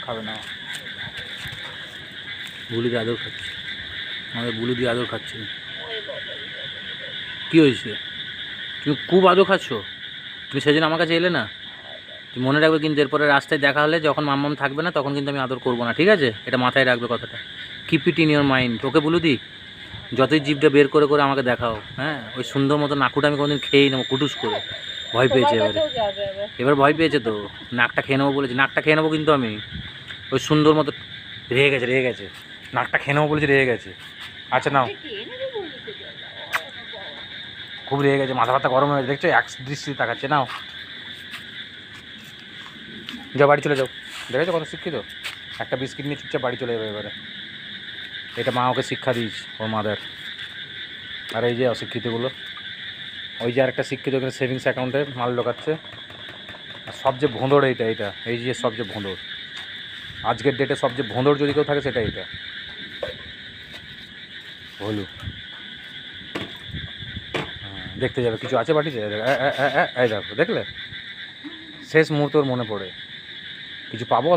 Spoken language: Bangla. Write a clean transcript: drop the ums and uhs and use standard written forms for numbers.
খাবে না। বুলু দিয়ে আদর খাচ্ছে, আমাদের বুলু দিয়ে আদর খাচ্ছে। কী হয়েছে? তুমি খুব আদর খাচ্ছ, তুমি সেদিন আমার কাছে এলে না। তুমি মনে রাখবে কিন্তু, এরপরে রাস্তায় দেখা হলে যখন মাম্মাম থাকবে না তখন কিন্তু আমি আদর করবো না, ঠিক আছে? এটা মাথায় রাখবে কথাটা, keep it in your mind. Okay বলে দিই, যতই জিভটা বের করে করে আমাকে দেখাও, হ্যাঁ ওই সুন্দর মতো নাকুটা আমি কোনোদিন খেয়েই নেবো কুটুস করে। ভয় পেয়েছে এবারে, এবার ভয় পেয়েছে তো, নাকটা খেয়ে নেবো বলেছে, নাকটা খেয়ে নেবো কিন্তু আমি ওই সুন্দর মতো। রেগে গেছে, রেগে গেছে, নাকটা খেয়ে নেবো বলেছে, রেগে গেছে। আচ্ছা নাও, খুব রেগে গেছে, মাথা ব্যথা গরম হয়ে গেছে, দেখছো এক দৃষ্টিতে তাকাচ্ছে। নাও যাও, বাড়ি চলে যাও। দেখেছো কত শিক্ষিত, একটা বিস্কিট নিয়ে চুপচাপ বাড়ি চলে যাবে এবারে। এটা মা ওকে শিক্ষা দিয়েছে, ওর মাদার। আর এই যে অশিক্ষিতগুলো, ওই যে আরেকটা শিক্ষিত এখানে সেভিংস অ্যাকাউন্টে মাল ঢোকাচ্ছে। আর সবচেয়ে ভোঁদড় এইটা, এইটা এই যে সবচেয়ে ভোঁদড় আজকের ডেটে, সবচেয়ে ভোঁদড় যদি কেউ থাকে সেটা এইটা ভলু। দেখতে যাবে কিছু আছে বাটিতে, এই দেখো দেখলে শেষ মুহূর্তে ওর মনে পড়ে কিছু পাবো।